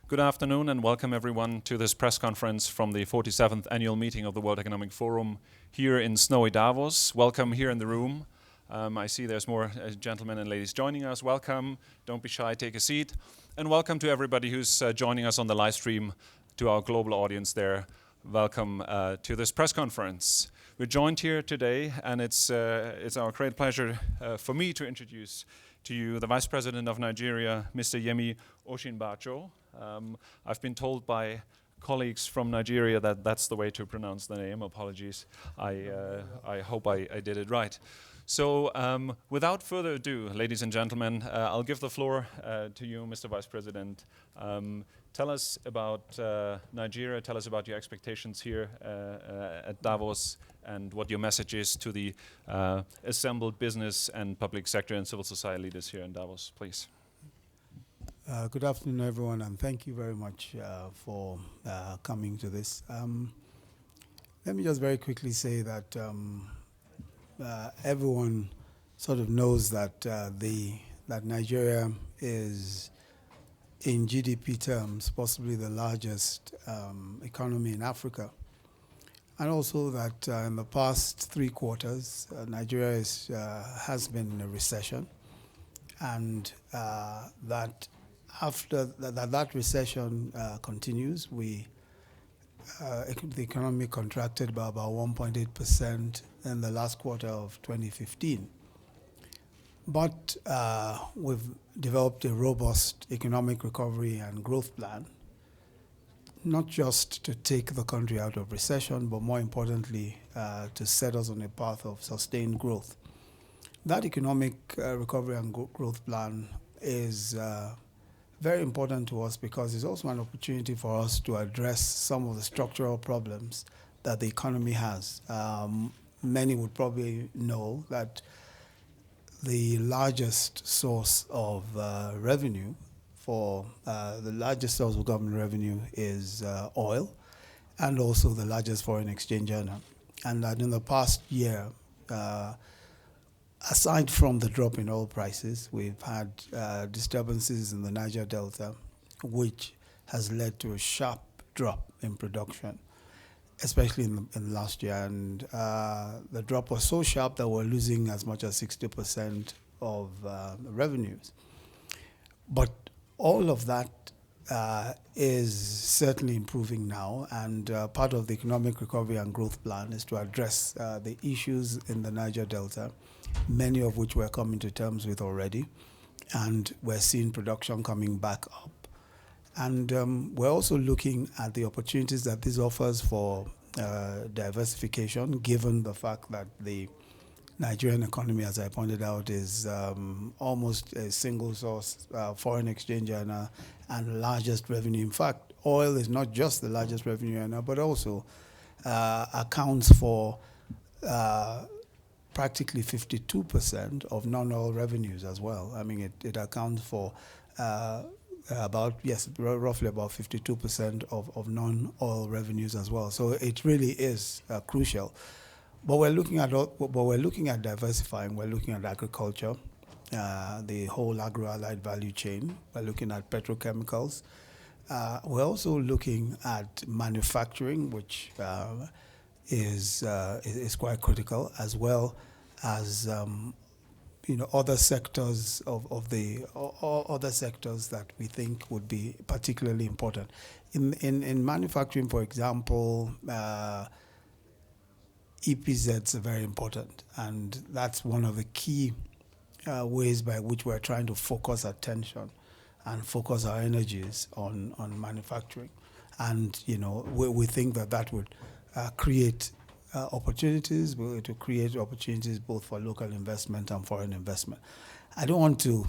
Good afternoon and welcome everyone to this press conference from the 47th annual meeting of the World Economic Forum here in snowy Davos. Welcome here in the room. I see there's more gentlemen and ladies joining us. Welcome, don't be shy, take a seat. And welcome to everybody who's joining us on the live stream, to our global audience there. Welcome to this press conference. We're joined here today and it's our great pleasure for me to introduce to you the Vice President of Nigeria, Mr. Yemi Osinbajo. I've been told by colleagues from Nigeria that that's the way to pronounce the name. Apologies. I hope I did it right. So without further ado, ladies and gentlemen, I'll give the floor to you, Mr. Vice President. Tell us about Nigeria, tell us about your expectations here at Davos and what your message is to the assembled business and public sector and civil society leaders here in Davos, please. Good afternoon, everyone, and thank you very much for coming to this. Let me just very quickly say that everyone sort of knows that that Nigeria is, in GDP terms, possibly the largest economy in Africa, and also that in the past 3 quarters, Nigeria has been in a recession, and that after that recession continues, the economy contracted by about 1.8% in the last quarter of 2015. But we've developed a robust economic recovery and growth plan, not just to take the country out of recession, but more importantly, to set us on a path of sustained growth. That economic recovery and growth plan is very important to us because it's also an opportunity for us to address some of the structural problems that the economy has. Many would probably know that the largest source of revenue the largest source of government revenue is oil, and also the largest foreign exchange earner. And that in the past year, aside from the drop in oil prices, we've had disturbances in the Niger Delta, which has led to a sharp drop in production, especially in last year. And the drop was so sharp that we're losing as much as 60% of revenues. But all of that is certainly improving now, and part of the economic recovery and growth plan is to address the issues in the Niger Delta, many of which we're coming to terms with already, and we're seeing production coming back up. And we're also looking at the opportunities that this offers for diversification, given the fact that the Nigerian economy, as I pointed out, is almost a single source foreign exchange earner and largest revenue. In fact, oil is not just the largest revenue earner, but also accounts for practically 52% of non-oil revenues as well. I mean, it accounts for roughly about 52% of non-oil revenues as well. So it really is crucial. But we're looking at diversifying. We're looking at agriculture, the whole agro-allied value chain. We're looking at petrochemicals. We're also looking at manufacturing, which is quite critical, as well as other sectors other sectors that we think would be particularly important. In manufacturing, for example, EPZs are very important, and that's one of the key ways by which we're trying to focus attention and focus our energies on manufacturing. And we think that would create opportunities. We're going to create opportunities both for local investment and foreign investment. I don't want to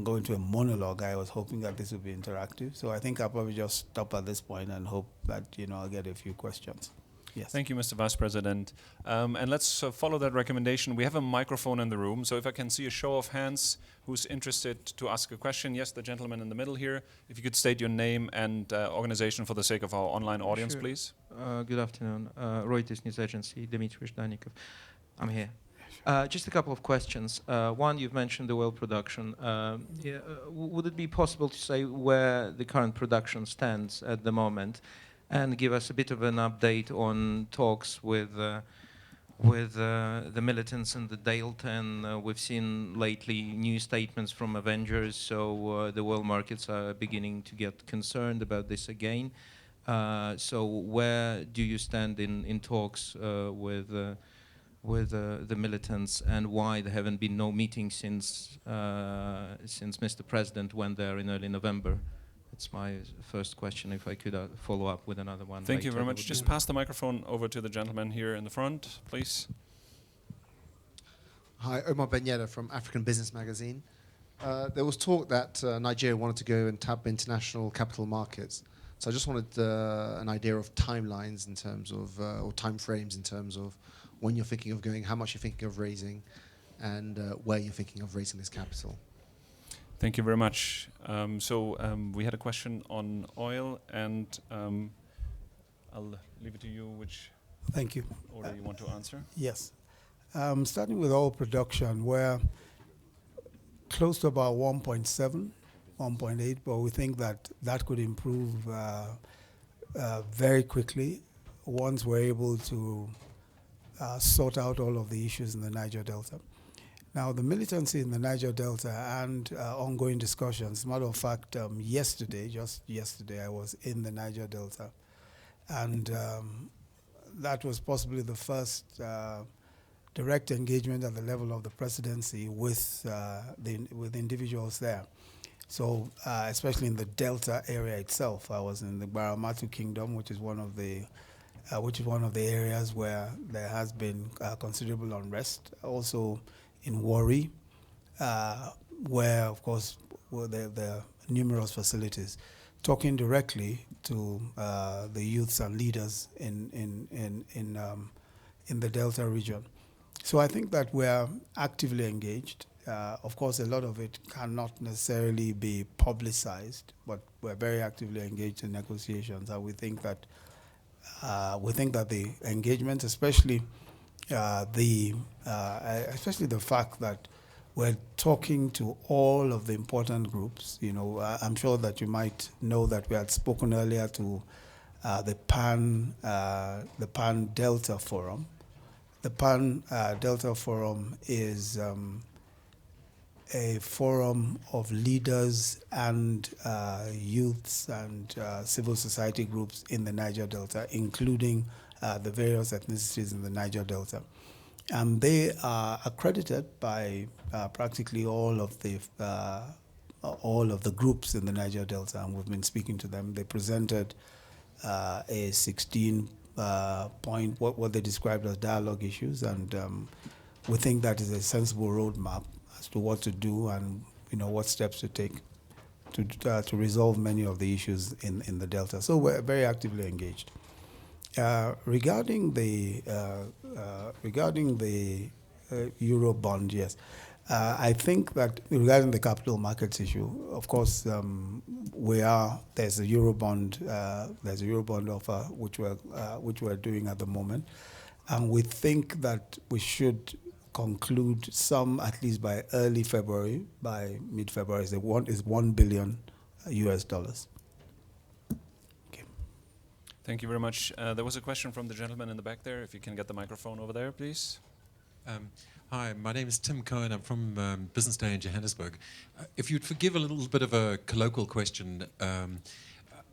go into a monologue. I was hoping that this would be interactive, so I think I'll probably just stop at this point and hope that I'll get a few questions. Yes. Thank you, Mr. Vice President. And let's follow that recommendation. We have a microphone in the room, so if I can see a show of hands who's interested to ask a question. Yes, the gentleman in the middle here. If you could state your name and organization for the sake of our online audience, please. Good afternoon. Reuters News Agency, Dmitry Zhdanikov. I'm here. Just a couple of questions. One, you've mentioned the oil production. Would it be possible to say where the current production stands at the moment, and give us a bit of an update on talks with the militants in the Delta? And we've seen lately new statements from Avengers, so the oil markets are beginning to get concerned about this again. So where do you stand in talks with the militants, and why there haven't been no meetings since Mr. President went there in early November? That's my first question. If I could follow up with another one. Thank you very much. Just pass the microphone over to the gentleman here in the front, please. Hi, Omar Benyeda from African Business Magazine. There was talk that Nigeria wanted to go and tap international capital markets. So I just wanted an idea of timelines in terms of, or time frames in terms of when you're thinking of going, how much you're thinking of raising, and where you're thinking of raising this capital. Thank you very much. We had a question on oil, and I'll leave it to you which Thank you. order you want to answer. Yes. Starting with oil production, we're close to about 1.7, 1.8, but we think that that could improve very quickly once we're able to sort out all of the issues in the Niger Delta. Now, the militancy in the Niger Delta and ongoing discussions, matter of fact, just yesterday, I was in the Niger Delta, and that was possibly the first direct engagement at the level of the presidency with individuals there. So, especially in the Delta area itself, I was in the Baramatu Kingdom, which is one of the areas where there has been considerable unrest. Also in Warri, where, of course, there are numerous facilities. Talking directly to the youths and leaders in the Delta region. So I think that we're actively engaged. Of course, a lot of it cannot necessarily be publicized, but we're very actively engaged in negotiations, and we think that the engagement, especially the fact that we're talking to all of the important groups. You know, I'm sure that you might know that we had spoken earlier to the Pan Delta Forum. The Pan Delta Forum is a forum of leaders and youths and civil society groups in the Niger Delta, including the various ethnicities in the Niger Delta. And they are accredited by practically all of the groups in the Niger Delta, and we've been speaking to them. They presented a 16 point, what they described as dialogue issues, and we think that is a sensible roadmap as to what to do and what steps to take to resolve many of the issues in the Delta. So we're very actively engaged. Regarding the Euro bond, yes, I think that regarding the capital markets issue, of course, there's a Euro bond offer which we're doing at the moment, and we think that we should conclude some at least by early February, by mid-February. Is $1 billion. Okay. Thank you very much. There was a question from the gentleman in the back there. If you can get the microphone over there, please. Hi, my name is Tim Cohen. I'm from Business Day in Johannesburg. If you'd forgive a little bit of a colloquial question,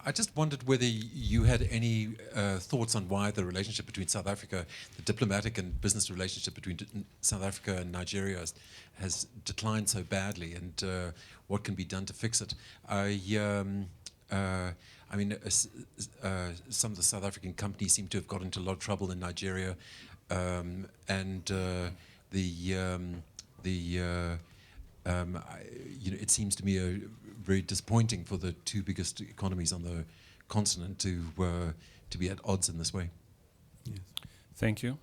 I just wondered whether you had any thoughts on why the relationship between South Africa, the diplomatic and business relationship between South Africa and Nigeria has declined so badly, and what can be done to fix it. Some of the South African companies seem to have got into a lot of trouble in Nigeria, it seems to me very disappointing for the two biggest economies on the continent to be at odds in this way. Yes. Thank you.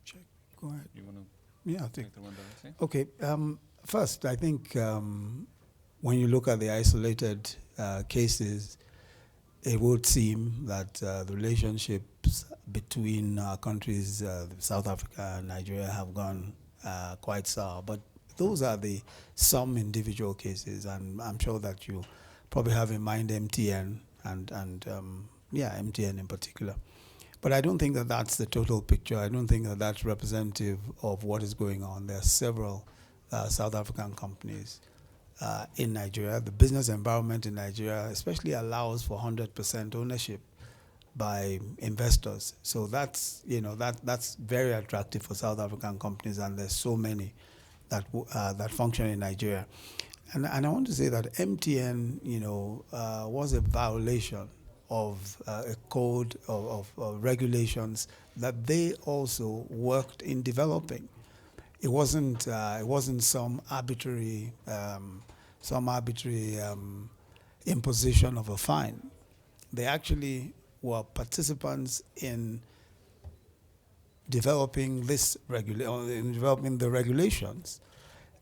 Check. Go ahead. You want to Yeah, I'll take the one directly? Okay. First, I think when you look at the isolated cases, it would seem that the relationships between our countries, South Africa and Nigeria, have gone quite sour. But those are some individual cases, and I'm sure that you probably have in mind MTN and MTN in particular. But I don't think that that's the total picture. I don't think that that's representative of what is going on. There are several South African companies in Nigeria. The business environment in Nigeria especially allows for 100% ownership by investors. So that's that's very attractive for South African companies, and there's so many that function in Nigeria. And I want to say that MTN, was a violation of a code of regulations that they also worked in developing. It wasn't some arbitrary imposition of a fine. They actually were participants in developing developing the regulations,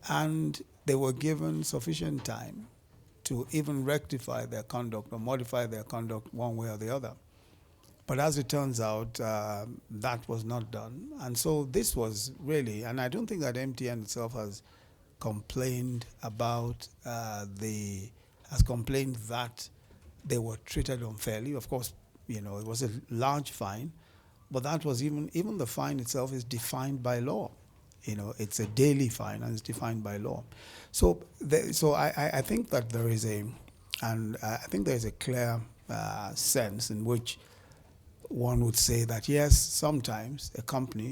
and they were given sufficient time to even rectify their conduct or modify their conduct one way or the other. But as it turns out, that was not done. And so this was really, and I don't think that MTN itself has complained about has complained that they were treated unfairly. Of course, it was a large fine, but that was even the fine itself is defined by law. It's a daily fine and it's defined by law. So I think that there is a clear sense in which one would say that yes, sometimes a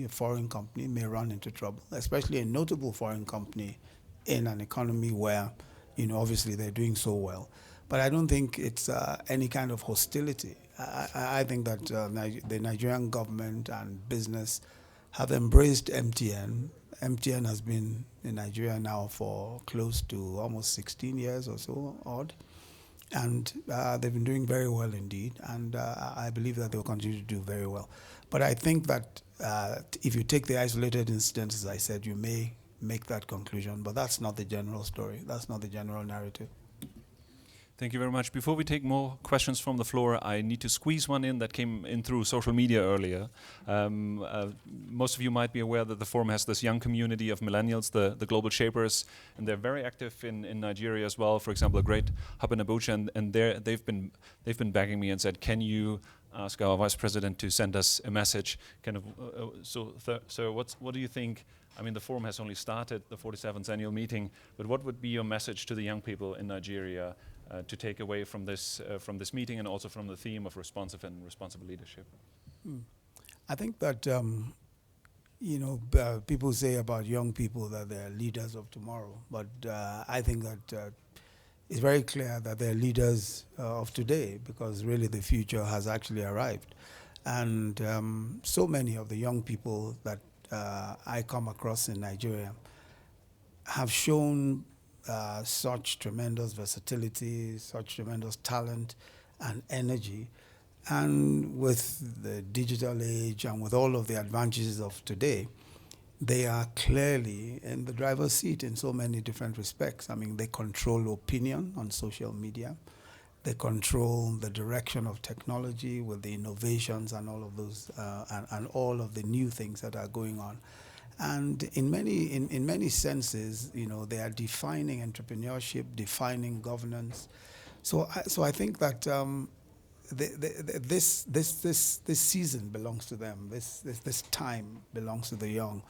foreign company may run into trouble, especially a notable foreign company in an economy where, obviously they're doing so well. But I don't think it's any kind of hostility. I think that the Nigerian government and business have embraced MTN. MTN has been in Nigeria now for close to almost 16 years or so, odd. And they've been doing very well indeed. And I believe that they'll continue to do very well. But I think that if you take the isolated incidents, as I said, you may make that conclusion. But that's not the general story. That's not the general narrative. Thank you very much. Before we take more questions from the floor, I need to squeeze one in that came in through social media earlier. Most of you might be aware that the forum has this young community of millennials, the global shapers, and they're very active in Nigeria as well. For example, a great hub in Abuja, and they've been begging me and said, "Can you ask our vice president to send us a message?" Kind of. So what do you think? I mean, the forum has only started, the 47th annual meeting, but what would be your message to the young people in Nigeria to take away from this meeting, and also from the theme of responsive and responsible leadership? I think that people say about young people that they're leaders of tomorrow, but I think that it's very clear that they're leaders of today, because really the future has actually arrived. And so many of the young people that I come across in Nigeria have shown such tremendous versatility, such tremendous talent and energy. And with the digital age and with all of the advantages of today, they are clearly in the driver's seat in so many different respects. I mean, they control opinion on social media. They control the direction of technology with the innovations and all of those, and all of the new things that are going on. And in many senses, they are defining entrepreneurship, defining governance. So I think that this season belongs to them. This time belongs to the young,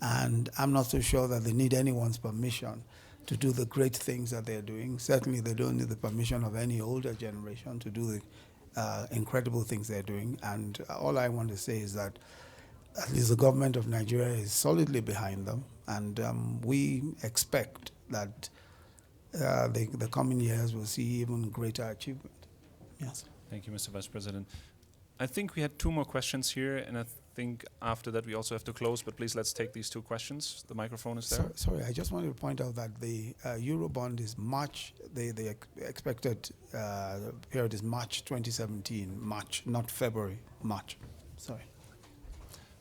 and I'm not so sure that they need anyone's permission to do the great things that they're doing. Certainly, they don't need the permission of any older generation to do the incredible things they're doing. And all I want to say is that at least the government of Nigeria is solidly behind them, and we expect that the coming years will see even greater achievement. Yes. Thank you, Mr. Vice President. I think we had two more questions here, and I think after that we also have to close, but please let's take these two questions. The microphone is there. Sorry, I just wanted to point out that the Eurobond is March, the expected period is March 2017, March, not February, March. Sorry.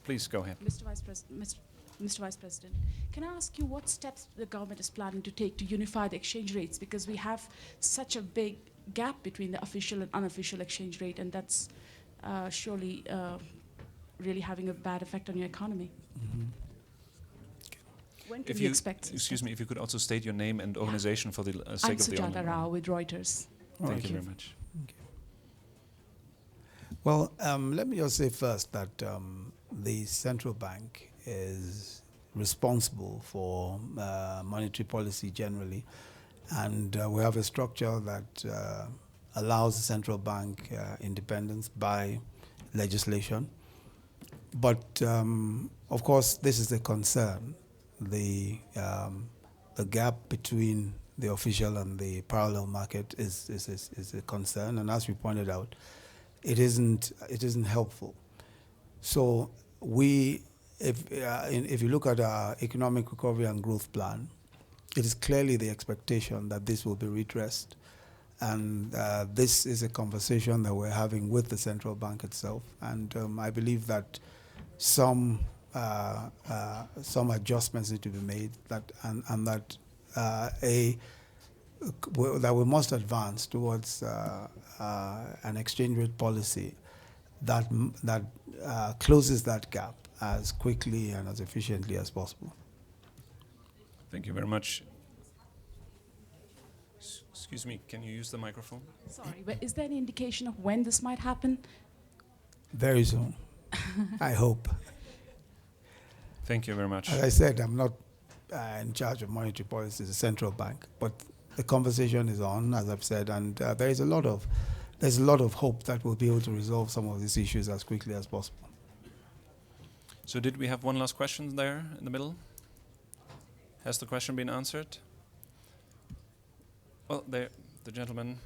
Please go ahead. Mr. Vice President, can I ask you what steps the government is planning to take to unify the exchange rates? Because we have such a big gap between the official and unofficial exchange rate, and that's surely really having a bad effect on your economy. When can you expect? Excuse me, if you could also state your name and organization for the sake I'm of the Sujata audience. Rao with Reuters. Thank you very much. Well, let me just say first that the central bank is responsible for monetary policy generally, and we have a structure that allows the central bank independence by legislation. But of course, this is a concern. The gap between the official and the parallel market is a concern, and as we pointed out, it isn't helpful. So if you look at our economic recovery and growth plan, it is clearly the expectation that this will be redressed, and this is a conversation that we're having with the central bank itself, and I believe that some adjustments need to be made, that we must advance towards an exchange rate policy that closes that gap as quickly and as efficiently as possible. Thank you very much. Excuse me, can you use the microphone? Sorry, but is there any indication of when this might happen? Very soon, I hope. Thank you very much. As I said, I'm not in charge of monetary policy, the central bank, but the conversation is on, as I've said, and there's a lot of hope that we'll be able to resolve some of these issues as quickly as possible. So did we have one last question there in the middle? Has the question been answered? Well, there, the gentleman.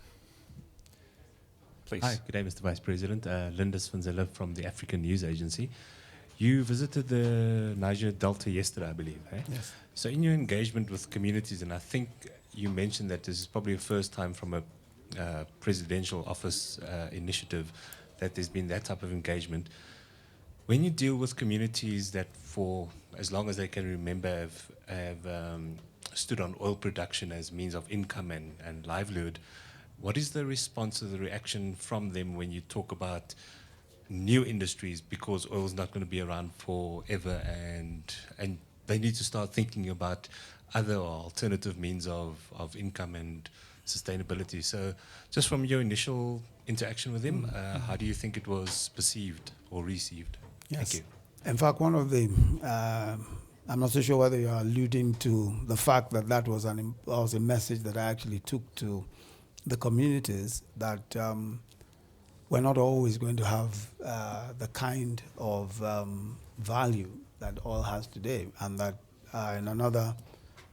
Please. Hi, good day, Mr. Vice President. Lindis van Zelle from the African News Agency. You visited the Niger Delta yesterday, I believe, eh? Yes. So in your engagement with communities, and I think you mentioned that this is probably the first time from a presidential office initiative that there's been that type of engagement. When you deal with communities that for as long as they can remember have stood on oil production as means of income and livelihood, what is the response or the reaction from them when you talk about new industries, because oil is not going to be around forever, and they need to start thinking about other alternative means of income and sustainability? So just from your initial interaction with them, how do you think it was perceived or received? Yes. Thank you. In fact, one of the, I'm not so sure whether you're alluding to the fact that was a message that I actually took to the communities, that we're not always going to have the kind of value that oil has today, and that in another,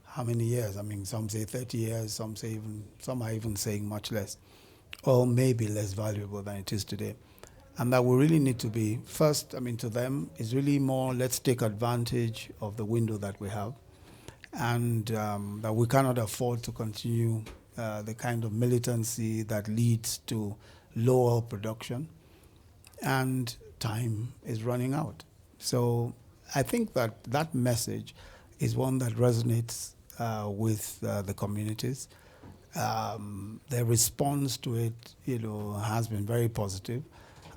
how many years? I mean, some say 30 years, some are even saying much less. Oil may be less valuable than it is today. And that we really need to be, first, I mean, to them, is really more, let's take advantage of the window that we have, and that we cannot afford to continue the kind of militancy that leads to low oil production, and time is running out. So I think that message is one that resonates with the communities. Their response to it, has been very positive.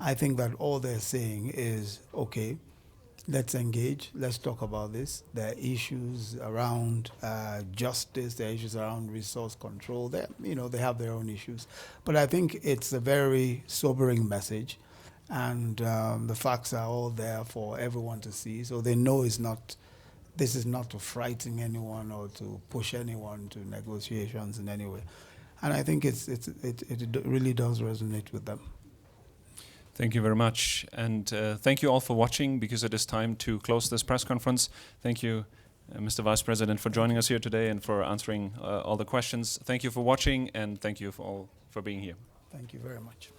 I think that all they're saying is, okay, let's engage, let's talk about this. There are issues around justice, there are issues around resource control. They have their own issues. But I think it's a very sobering message, and the facts are all there for everyone to see. So they know this is not to frighten anyone or to push anyone to negotiations in any way. And I think it really does resonate with them. Thank you very much, and thank you all for watching, because it is time to close this press conference. Thank you, Mr. Vice President, for joining us here today and for answering all the questions. Thank you for watching, and thank you for all for being here. Thank you very much.